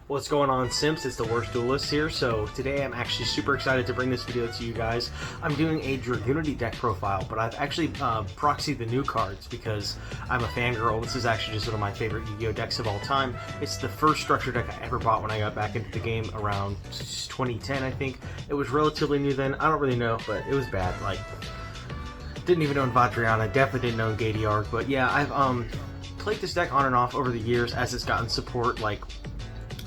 What's going on, Simps? It's the Worst Duelist here. So today I'm actually super excited to bring this video to you guys. I'm doing a Dragunity Deck Profile, but I've actually proxied the new cards because I'm a fangirl. This is actually just one of my favorite Yu-Gi-Oh decks of all time. It's the first structure deck I ever bought when I got back into the game around 2010, I think. It was relatively new then. I don't really know, but it was bad. Like, didn't even own Vadriana, definitely didn't own Gadiarg, but yeah, I've played this deck on and off over the years as it's gotten support. Like,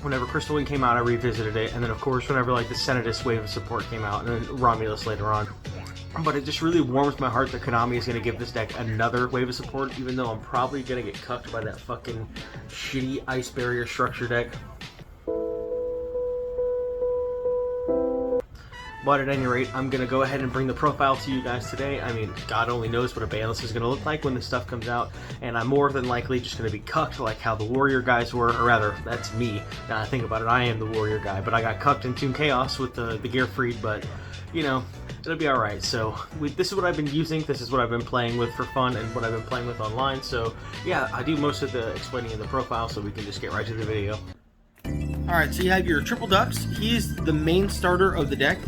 whenever Crystal Wing came out, I revisited it, and then of course whenever like the Senatist wave of support came out, and then Romulus later on. But it just really warms my heart that Konami is going to give this deck another wave of support, even though I'm probably going to get cucked by that fucking shitty Ice Barrier structure deck. But at any rate, I'm going to go ahead and bring the profile to you guys today. I mean, God only knows what a ban list is going to look like when this stuff comes out. And I'm more than likely just going to be cucked like how the Warrior guys were. Or rather, that's me. Now I think about it, I am the Warrior guy. But I got cucked in Toon Chaos with the Gear Freed. But, you know, it'll be alright. So, this is what I've been using. This is what I've been playing with for fun and what I've been playing with online. So, yeah, I do most of the explaining in the profile, so we can just get right to the video. Alright, so you have your Triple Ducks. He is the main starter of the deck.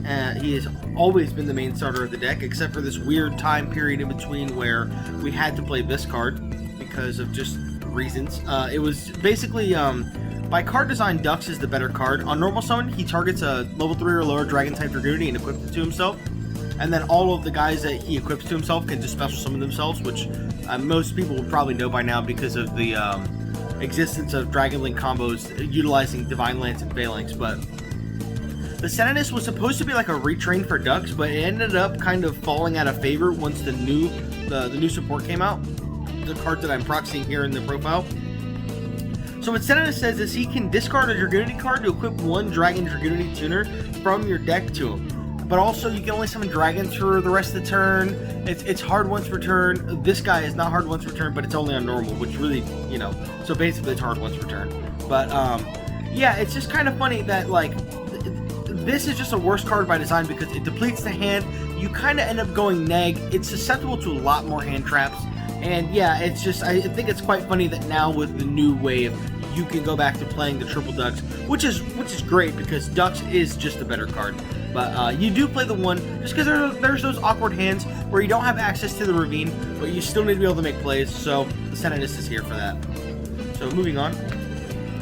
He has always been the main starter of the deck, except for this weird time period in between where we had to play this card because of just reasons. It was basically, by card design, Ducks is the better card. On normal summon, he targets a level 3 or lower Dragon-type Dragunity and equips it to himself. And then all of the guys that he equips to himself can just special summon themselves, which most people would probably know by now because of the existence of Dragon Link combos utilizing Divine Lance and Phalanx. But the Senatist was supposed to be like a retrain for Ducks, but it ended up kind of falling out of favor once the new support came out, the card that I'm proxying here in the profile. So what Senatist says is he can discard a Dragunity card to equip one Dragon Dragunity tuner from your deck to him. But also, you can only summon dragons for the rest of the turn. It's hard once per turn. This guy is not hard once per turn, but it's only on normal, which really, you know, so basically it's hard once per turn. But, yeah, it's just kind of funny that, like, this is just a worse card by design because it depletes the hand. You kind of end up going neg. It's susceptible to a lot more hand traps. And, yeah, it's just, I think it's quite funny that now with the new wave, you can go back to playing the Triple Ducks, which is great because Ducks is just a better card. But you do play the one just because there's those awkward hands where you don't have access to the Ravine, but you still need to be able to make plays. So the Senatist is here for that. So moving on,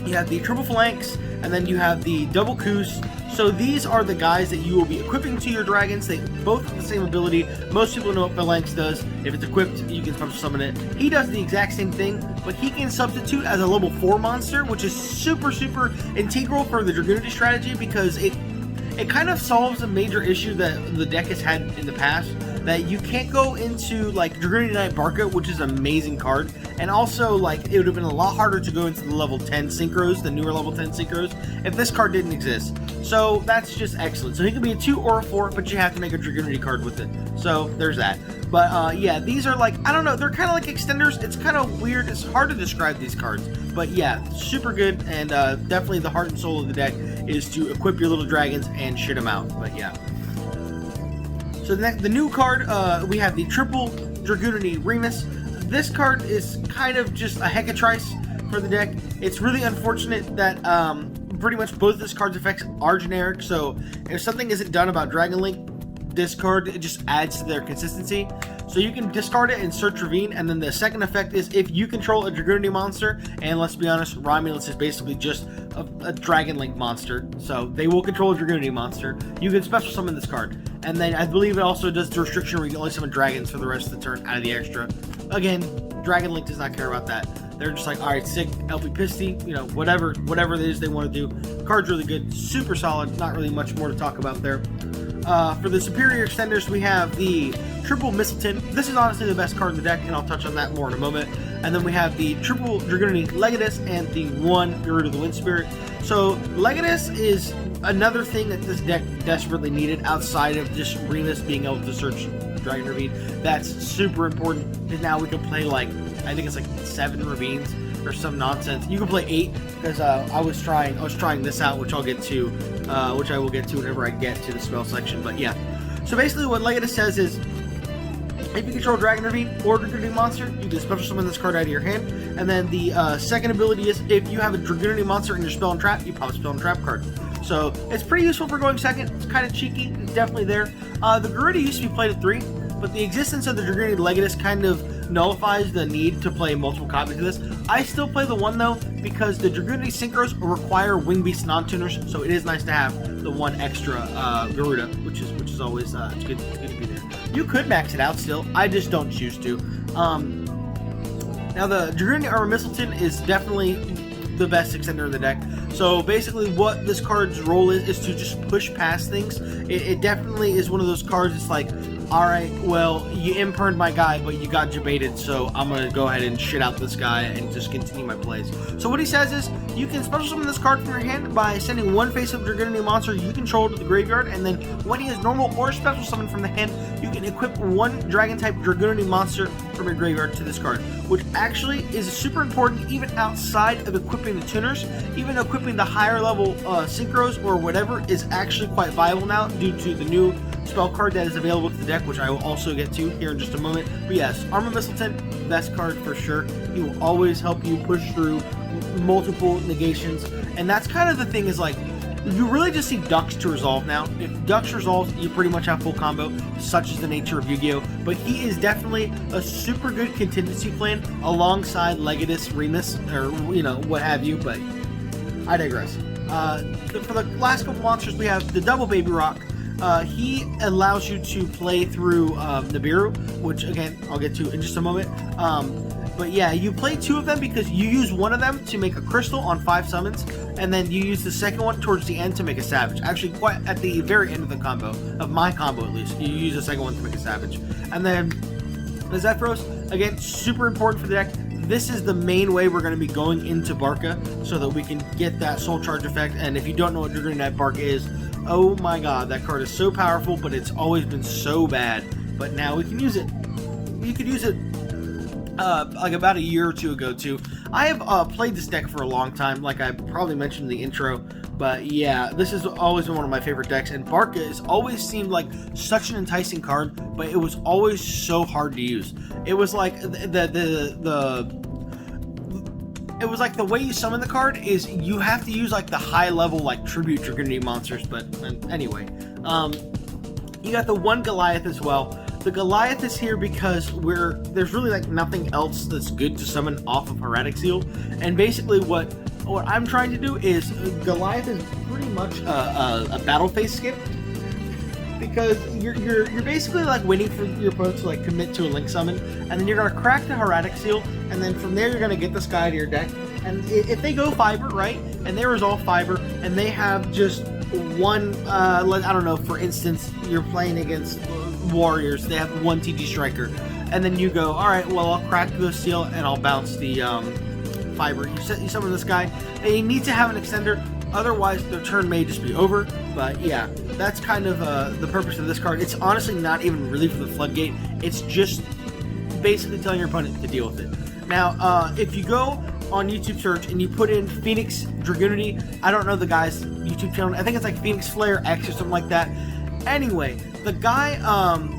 you have the Triple Phalanx, and then you have the Double Coos. So these are the guys that you will be equipping to your dragons. They both have the same ability. Most people know what Phalanx does. If it's equipped, you can special summon it. He does the exact same thing, but he can substitute as a level 4 monster, which is super integral for the Dragunity strategy because it kind of solves a major issue that the deck has had in the past, that you can't go into like Dragunity Knight Barca, which is an amazing card, and also like it would have been a lot harder to go into the level 10 synchros, the newer level 10 synchros, if this card didn't exist. So that's just excellent. So he can be a 2 or a 4, but you have to make a Dragunity card with it. So there's that. But yeah, these are like, I don't know, they're kind of like extenders. It's kind of weird. It's hard to describe these cards. But yeah, super good, and definitely the heart and soul of the deck is to equip your little dragons and shit them out. But yeah. So the new card, we have the Triple Dragunity Remus. This card is kind of just a Hecatrice for the deck. It's really unfortunate that pretty much both of this card's effects are generic, so if something isn't done about Dragon Link, this card, it just adds to their consistency. So you can discard it and search Ravine, and then the second effect is if you control a Dragunity monster, and let's be honest, Romulus is basically just a Dragon Link monster, so they will control a Dragunity monster. You can special summon this card. And then I believe it also does the restriction where you can only summon dragons for the rest of the turn out of the extra. Again, Dragon Link does not care about that. They're just like, alright, sick, LP Pisty, you know, whatever it is they want to do. Card's really good, super solid, not really much more to talk about there. For the superior extenders, we have the Triple Mistleton. This is honestly the best card in the deck, and I'll touch on that more in a moment. And then we have the Triple Dragunity Legatus and the 1 Root of the Wind Spirit. So Legatus is another thing that this deck desperately needed outside of just Remus being able to search Dragon Ravine. That's super important because now we can play like, I think it's like 7 Ravines or some nonsense. You can play 8 because I was trying this out, which I'll get to, which I will get to whenever I get to the spell section. But yeah, so basically what Legatus says is If you control Dragon Ravine or Dragunity monster, you can special summon this card out of your hand. And then the second ability is if you have a Dragunity monster in your spell and trap, you pop a spell and trap card. So it's pretty useful for going second. It's kind of cheeky. It's definitely there. The Garuda used to be played at 3, but the existence of the Dragunity Legatus kind of nullifies the need to play multiple copies of this. I still play the 1 though, because the Dragunity Synchros require Wing Beast non-tuners, so it is nice to have the 1 extra Garuda, which is always it's good to be there. You could max it out still. I just don't choose to. Now the Dragunity Armor Mistleton is definitely the best extender in the deck. So basically what this card's role is to just push past things. It definitely is one of those cards. It's like, alright, well, you imperned my guy, but you got jebaited, so I'm going to go ahead and shit out this guy and just continue my plays. So what he says is, you can special summon this card from your hand by sending 1 face-up Dragunity monster you control to the graveyard, and then when he is normal or special summon from the hand, you can equip 1 Dragon-type Dragunity monster from your graveyard to this card, which actually is super important even outside of equipping the tuners. Even equipping the higher level synchros or whatever is actually quite viable now due to the new spell card that is available to the deck, which I will also get to here in just a moment. But yes, Armor Mistleton, best card for sure. He will always help you push through multiple negations, and that's kind of the thing, is like, you really just need Dux to resolve now. If Dux resolves, you pretty much have full combo, such is the nature of Yu-Gi-Oh! But he is definitely a super good contingency plan alongside Legatus, Remus, or, you know, what have you, but I digress. For the last couple monsters, we have the Double Baby Rock. He allows you to play through Nibiru, which again, I'll get to in just a moment. But yeah, you play 2 of them because you use 1 of them to make a crystal on 5 summons, and then you use the second one towards the end to make a savage. Actually, quite at the very end of the combo, of my combo at least, you use the second one to make a savage. And then the Zephyros, again, super important for the deck. This is the main way we're going to be going into Barca, so that we can get that Soul Charge effect. And if you don't know what Dragunity Deck Barca is, oh my god, that card is so powerful, but it's always been so bad. But now we can use it. You could use it like about a year or 2 ago too. I have played this deck for a long time, like I probably mentioned in the intro. But yeah, this has always been one of my favorite decks, and Barca has always seemed like such an enticing card, but it was always so hard to use. It was like it was like the way you summon the card is you have to use like the high level like tribute Dragunity monsters. But anyway, you got the 1 Goliath as well. The Goliath is here because there's really like nothing else that's good to summon off of Heretic Seal, and basically what I'm trying to do is Goliath is pretty much a battle phase skip, because you're basically like waiting for your opponent to like commit to a link summon, and then you're gonna crack the Heretic Seal, and then from there you're gonna get this guy to your deck. And if they go Fiber, right, and they resolve Fiber, and they have just 1, I don't know, for instance, you're playing against Warriors, they have 1 TG Striker, and then you go, alright, well, I'll crack the seal and I'll bounce the Fiber. You summon this guy. They need to have an extender, otherwise their turn may just be over. But yeah, that's kind of the purpose of this card. It's honestly not even really for the Floodgate. It's just basically telling your opponent to deal with it. Now, if you go on YouTube search and you put in Phoenix Dragunity, I don't know the guy's YouTube channel, I think it's like Phoenix Flare X or something like that. Anyway, the guy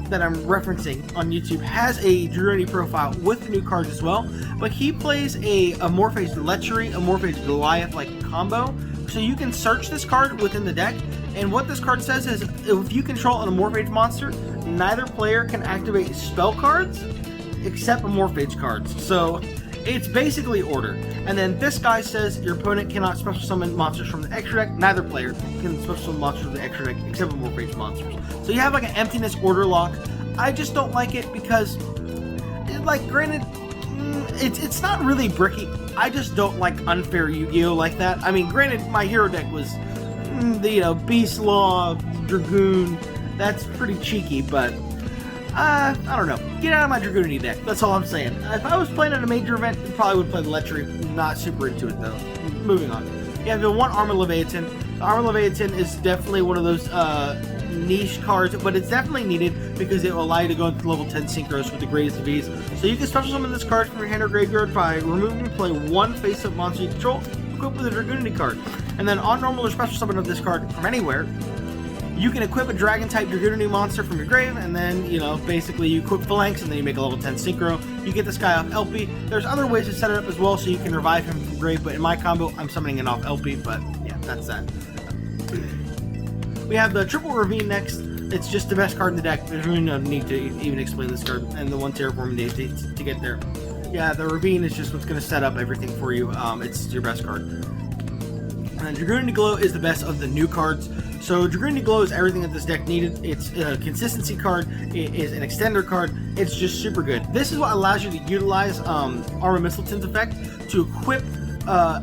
that I'm referencing on YouTube has a Dragunity profile with the new cards as well, but he plays a Morphage Lechery, a Morphage Goliath like combo. So you can search this card within the deck, and what this card says is if you control an Morphage monster, neither player can activate spell cards except Morphage cards. So it's basically order. And then this guy says your opponent cannot special summon monsters from the extra deck. Neither player can special summon monsters from the extra deck except for Morphage monsters. So you have like an emptiness order lock. I just don't like it because, like, granted, it's not really bricky. I just don't like unfair Yu-Gi-Oh! Like that. I mean, granted, my hero deck was, Beast Law, Dragoon. That's pretty cheeky, but I don't know. Get out of my Dragunity deck. That's all I'm saying. If I was playing at a major event, I probably would play the Lechery. Not super into it, though. Moving on. You have the 1 Armor Leviathan. The Armor Leviathan is definitely one of those niche cards, but it's definitely needed because it will allow you to go into level 10 synchros with the greatest of ease. So you can special summon this card from your hand or graveyard by removing and play 1 face-up monster you control, equipped with a Dragunity card. And then on normal or special summon of this card from anywhere, You can equip a dragon-type Dragunity monster from your grave, and then, you know, basically you equip Phalanx, and then you make a level 10 Synchro. You get this guy off LP. There's other ways to set it up as well, so you can revive him from grave, but in my combo, I'm summoning it off LP, but yeah, that's that. We have the Triple Ravine next. It's just the best card in the deck. There's really no need to even explain this card, and the one Terraforming Days to get there. Yeah, the Ravine is just what's going to set up everything for you. It's your best card. And Dragunity Glow is the best of the new cards. So Dragunity Glow is everything that this deck needed. It's a consistency card. It is an extender card. It's just super good. This is what allows you to utilize Armor Mistleton's effect to equip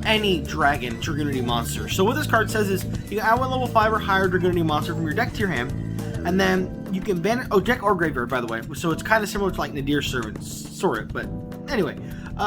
any dragon Dragunity monster. So what this card says is you can add one level 5 or higher Dragunity monster from your deck to your hand, and then you can banish deck or graveyard, by the way. So it's kind of similar to like Nadir's Servant, sort of. But anyway,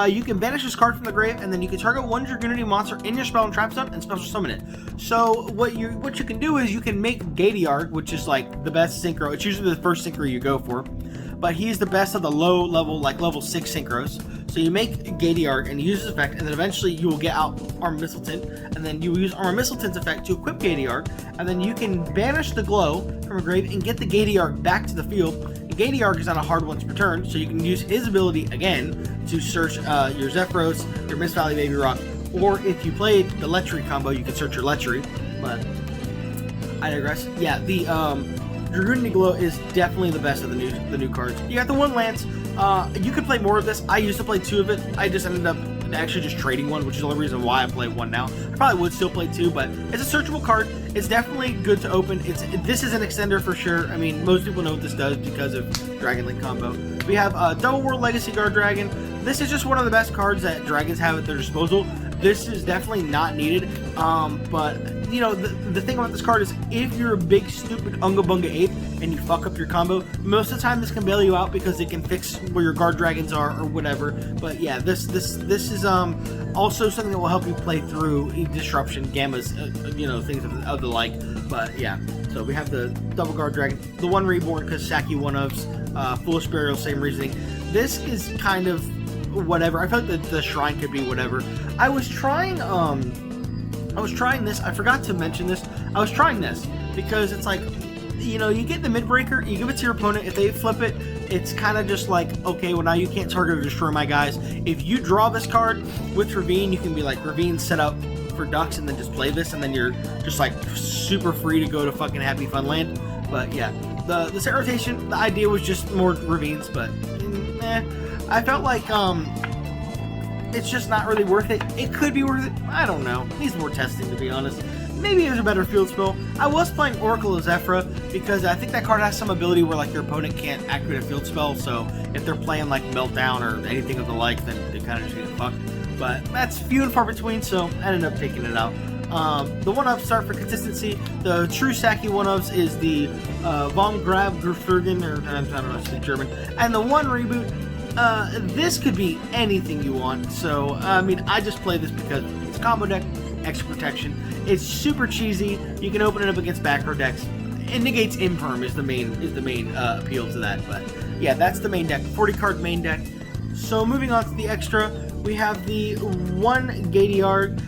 you can banish this card from the grave, and then you can target one Dragunity monster in your spell and trap zone and special summon it. So what you can do is you can make Gadiarg, which is like the best synchro. It's usually the first synchro you go for, but he's the best of the low level, like level 6 synchros. So you make Gadiarg and you use his effect, and then eventually you will get out Armor Mistleton, and then you will use Armor Mistleton's effect to equip Gadiarg, and then you can banish the Glow from a grave and get the Gadiarg back to the field. And Gadiarg is on a hard once per turn, so you can use his ability again to search your Zephyros, your Mist Valley Baby Rock, or if you played the Lechery combo, you can search your Lechery. But I digress. Yeah, the Dragunity Glow is definitely the best of the new cards. You got the one Lance. You could play more of this. I used to play 2 of it. I just ended up actually just trading one, which is the only reason why I play 1 now. I probably would still play 2, but it's a searchable card. It's definitely good to open. This is an extender for sure. I mean, most people know what this does because of Dragon Link combo. We have Double World Legacy Guard Dragon. This is just one of the best cards that dragons have at their disposal. This is definitely not needed, but you know, the thing about this card is if you're a big stupid Unga Bunga ape and you fuck up your combo, most of the time this can bail you out because it can fix where your guard dragons are or whatever. But yeah, this is also something that will help you play through disruption, gammas, you know, things of the like. But yeah, so we have the double guard dragon, the one reborn because Saki one-ofs, Foolish Burial, same reasoning. This is kind of whatever. I feel like the shrine could be whatever. I was trying this. I forgot to mention this. I was trying this because it's like, you know, you get the mid-breaker, you give it to your opponent. If they flip it, it's kind of just like, okay, well now you can't target or destroy my guys. If you draw this card with Ravine, you can be like, Ravine set up for ducks and then just play this, and then you're just like super free to go to fucking Happy Fun Land. But yeah, the set rotation, the idea was just more Ravines, but I felt like it's just not really worth it. It could be worth it. I don't know. Needs more testing, to be honest. Maybe there's a better field spell. I was playing Oracle of Zephyra because I think that card has some ability where like your opponent can't activate a field spell. So if they're playing like Meltdown or anything of the like, then they kind of just get fucked. But that's few and far between, so I ended up taking it out. The one-ups start for consistency. The true Saki one-ups is the Von Grab Grufurgen, or I don't know, I speak German. And the one reboot, this could be anything you want. So, I mean, I just play this because it's a combo deck, extra protection. It's super cheesy. You can open it up against back row decks. It negates Imperm is the main appeal to that. But yeah, that's the main deck, 40 card main deck. So moving on to the extra, we have the one Gadiarg.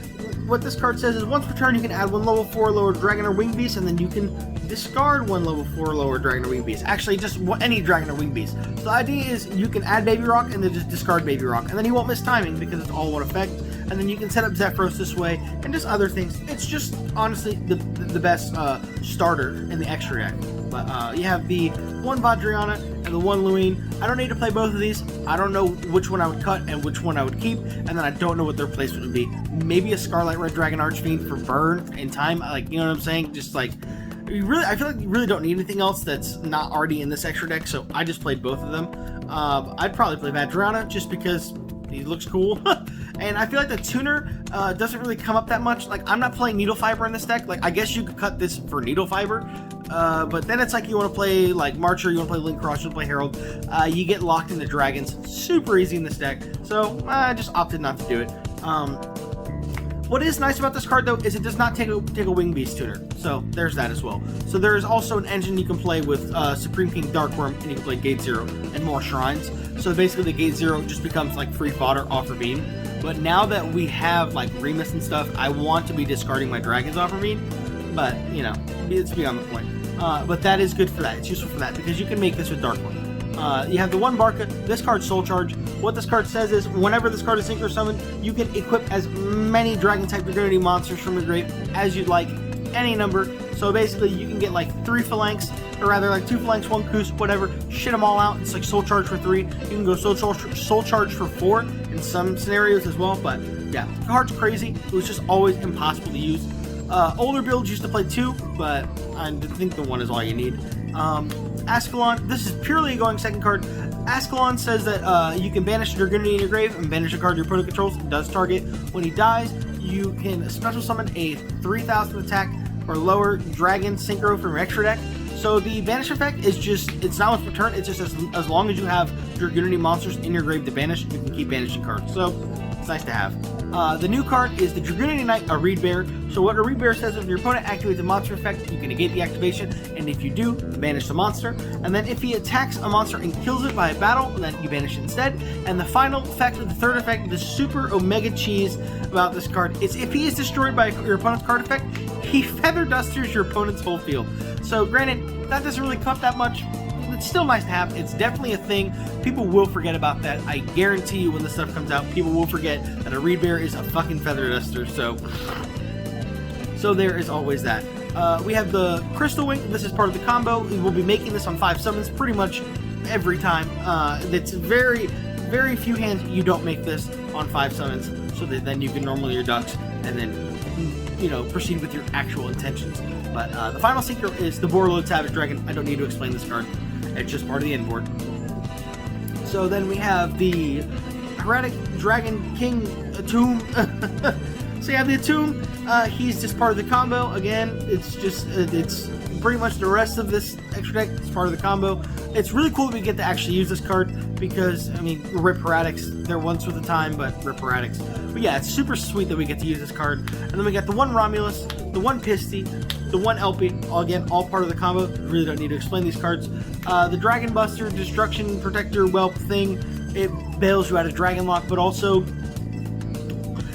What this card says is once per turn you can add one level 4 lower dragon or wing beast, and then you can discard one level 4 lower dragon or wing beast. Actually, just any dragon or wing beast. So the idea is you can add Baby Rock and then just discard Baby Rock, and then you won't miss timing because it's all one effect. And then you can set up Zephyros this way and just other things. It's just honestly the best starter in the extra deck. But you have the one Vajrayana and the one Luine. I don't need to play both of these. I don't know which one I would cut and which one I would keep, and then I don't know what their placement would be. Maybe a Scarlet Red Dragon Archfiend for burn in time, like, you know what I'm saying? Just like, I feel like you really don't need anything else that's not already in this extra deck, so I just played both of them. I'd probably play Vajrayana just because he looks cool. And I feel like the tuner doesn't really come up that much. Like, I'm not playing Needle Fiber in this deck. Like, I guess you could cut this for Needle Fiber. But then it's like you want to play like Marcher, you want to play Link Cross, you want to play Herald. You get locked into Dragons. Super easy in this deck. So I just opted not to do it. What is nice about this card though is it does not take a Wing Beast tuner. So there's that as well. So there is also an engine you can play with Supreme King Darkworm, and you can play Gate 0 and more shrines. So basically the Gate 0 just becomes like free fodder off Ravine. But now that we have like Remus and stuff, I want to be discarding my dragons off Ravine. But, you know, it's beyond the point. but that is good for that. It's useful for that because you can make this with Dark One. You have the one Barca. This card's Soul Charge. What this card says is, whenever this card is synchro summoned, you can equip as many Dragon-type Dragunity monsters from your grave as you'd like, any number. So basically, you can get like 3 Phalanx, or rather like 2 Phalanx, 1 Koos, whatever. Shit them all out. It's like Soul Charge for 3. You can go Soul Charge for 4 in some scenarios as well. But yeah, the card's crazy. It was just always impossible to use. Older builds used to play 2, but I think the 1 is all you need. Ascalon, this is purely a going second card. Ascalon says that you can banish Dragunity in your grave and banish a card your opponent controls. It does target. When he dies, you can special summon a 3,000 attack or lower dragon synchro from your extra deck. So the banish effect is just, it's not with return, it's just as long as you have Dragunity monsters in your grave to banish, you can keep banishing cards. So it's nice to have. The new card is the Dragunity Knight, a Reed Bear. So what a Reed Bear says, if your opponent activates a monster effect, you can negate the activation, and if you do, banish the monster. And then if he attacks a monster and kills it by a battle, then you banish it instead. And the final effect, the third effect, the super omega cheese about this card is if he is destroyed by your opponent's card effect, he feather dusters your opponent's whole field. So granted, that doesn't really come up that much. It's still nice to have. It's definitely a thing. People will forget about that. I guarantee you when this stuff comes out, people will forget that a Reed Bear is a fucking feather duster. So there is always that. We have the Crystal Wing. This is part of the combo. We will be making this on 5 summons pretty much every time. It's very, very few hands you don't make this on 5 summons, so that then you can normally your ducks and then, you know, proceed with your actual intentions. But the final synchro is the Borreload Savage Dragon. I don't need to explain this card. It's just part of the end board. So then we have the Heretic Dragon King Tomb. So you have the Tomb. He's just part of the combo. Again, it's just it's pretty much the rest of this extra deck. It's part of the combo. It's really cool that we get to actually use this card because, I mean, Rip Heretics, they're once with a time, but Rip Heretics. But yeah, it's super sweet that we get to use this card. And then we got the one Romulus, the one Pisty, the one LP, again, all part of the combo. Really don't need to explain these cards. The Dragon Buster, Destruction Protector, Whelp thing, it bails you out of Dragon Lock, but also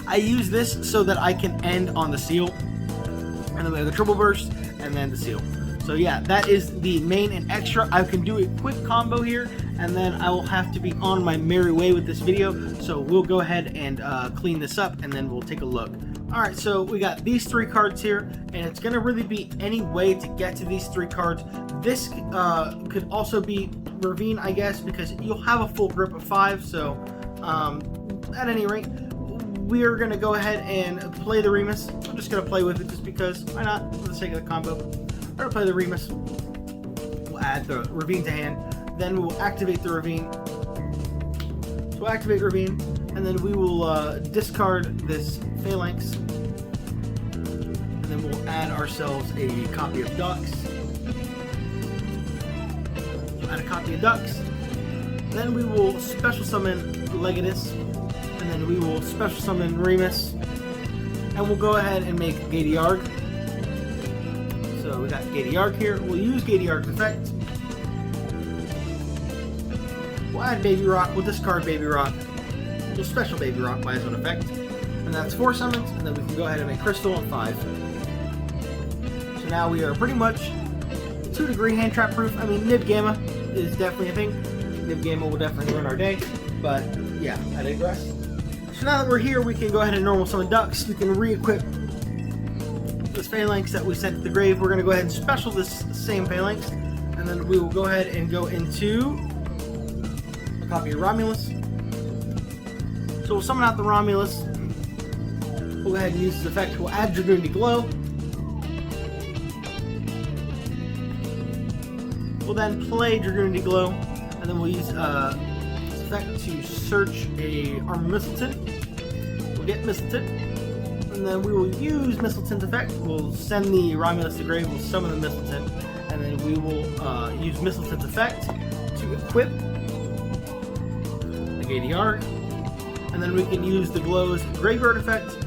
I use this so that I can end on the seal. And then we have the Triple Burst, and then the seal. So yeah, that is the main and extra. I can do a quick combo here, and then I will have to be on my merry way with this video. So we'll go ahead and clean this up, and then we'll take a look. Alright, so we got these 3 cards here, and it's going to really be any way to get to these 3 cards. This could also be Ravine, I guess, because you'll have a full grip of 5, so at any rate, we are going to go ahead and play the Remus. I'm just going to play with it just because, why not, for the sake of the combo. We're going to play the Remus. We'll add the Ravine to hand, then we'll activate the Ravine. So we'll activate Ravine, and then we will discard this Phalanx, and then we'll add ourselves a copy of Ducks. We'll add a copy of Ducks. Then we will special summon Legatus, and then we will special summon Remus, and we'll go ahead and make Gady Yarg. So we got Gady Yarg here. We'll use Gady Yarg's effect. We'll add Baby Rock. We'll discard Baby Rock. We'll special Baby Rock by his own effect. And that's 4 summons, and then we can go ahead and make Crystal on 5. So now we are pretty much 2-degree hand trap proof. I mean, Nib Gamma is definitely a thing. Nib Gamma will definitely ruin our day, but yeah, I digress. So now that we're here, we can go ahead and normal summon Ducks. We can re-equip this Phalanx that we sent to the grave. We're going to go ahead and special this same Phalanx, and then we will go ahead and go into a copy of Romulus. So we'll summon out the Romulus. We'll go ahead and use this effect. We'll add Dragunity Glow. We'll then play Dragunity Glow, and then we'll use this effect to search a Armor Mistleton. We'll get Mistleton, and then we will use Mistleton's effect. We'll send the Romulus to grave. We'll summon the Mistleton, and then we will use Mistleton's effect to equip the Gady Yarg, and then we can use the Glow's Graveyard effect.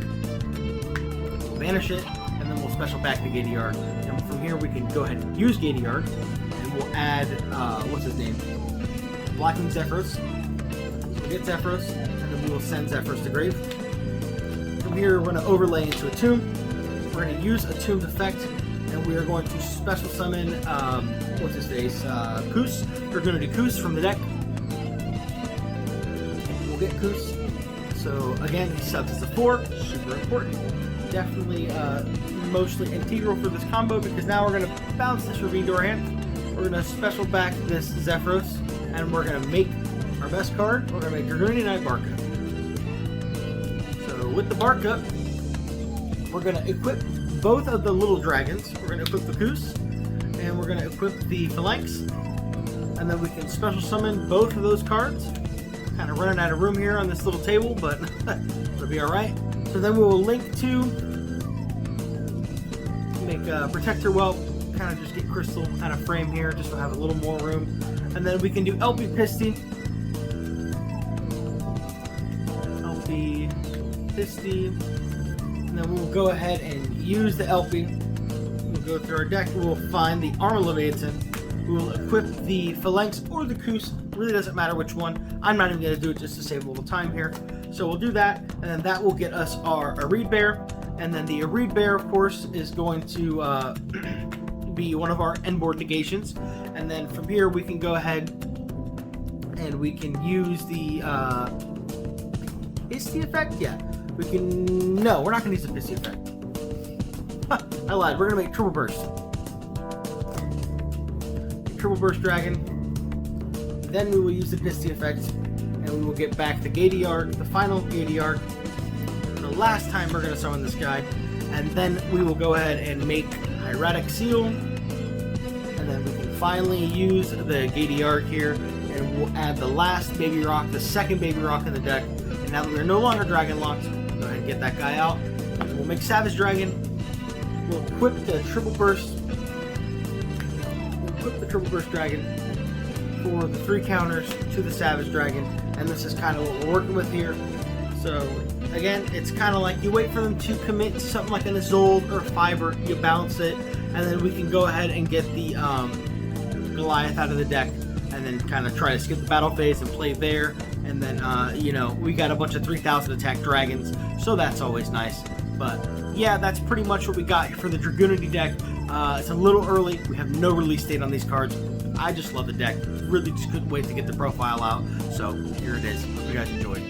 Banish it, and then we'll special back the Gady Yarg. And from here we can go ahead and use Gady Yarg, and we'll add, what's his name? Blocking Zephyros. So we'll get Zephyros, and then we will send Zephyros to grave. From here we're going to overlay into a Tomb. We're going to use a Tomb's effect, and we are going to special summon, what's his face, Koos, Dragunity Koos from the deck. We'll get Koos. So again, he subs as a 4, super important. Definitely mostly integral for this combo, because now we're going to bounce this Ravine to our hand. We're going to special back this Zephyros, and we're going to make our best card. We're going to make Dragunity Knight Barca. So with the Barca, we're going to equip both of the little dragons. We're going to equip the Koos, and we're going to equip the Phalanx, and then we can special summon both of those cards. Kind of running out of room here on this little table, but it'll be alright. So then we will link to make a Protector Whelp, kind of just get Crystal kind of frame here, just to have a little more room. And then we can do LP Pisty. LP Pisty. And then we'll go ahead and use the LP. We'll go through our deck, we'll find the Armor Leviathan. We will equip the Phalanx or the Koos. Really doesn't matter which one. I'm not even going to do it just to save a little time here. So we'll do that, and then that will get us our Arid Bear. And then the Arid Bear, of course, is going to be one of our end-board negations. And then from here, we can go ahead and we can use the Pisty effect? Yeah. We can... No, we're not going to use the Pisty effect. I lied. We're going to make Triple Burst. Triple Burst Dragon. Then we will use the Pisty effect, and we will get back the Gady Arc, the final Gady Arc, the last time we're going to summon this guy, and then we will go ahead and make Hieratic Seal, and then we can finally use the Gady Arc here, and we'll add the last Baby Rock, the second Baby Rock in the deck, and now that we're no longer Dragon Locked, we'll go ahead and get that guy out, and we'll make Savage Dragon, we'll equip the Triple Burst, Dragon, for the 3 counters to the Savage Dragon, and this is kind of what we're working with here. So again, it's kind of like you wait for them to commit to something like an Isolde or a Fiber, you bounce it, and then we can go ahead and get the Goliath out of the deck, and then kind of try to skip the battle phase and play there, and then you know, we got a bunch of 3,000 attack dragons, so that's always nice. But yeah, that's pretty much what we got for the Dragunity deck. It's a little early, we have no release date on these cards. I just love the deck. Really just couldn't wait to get the profile out. So here it is. Hope you guys enjoyed.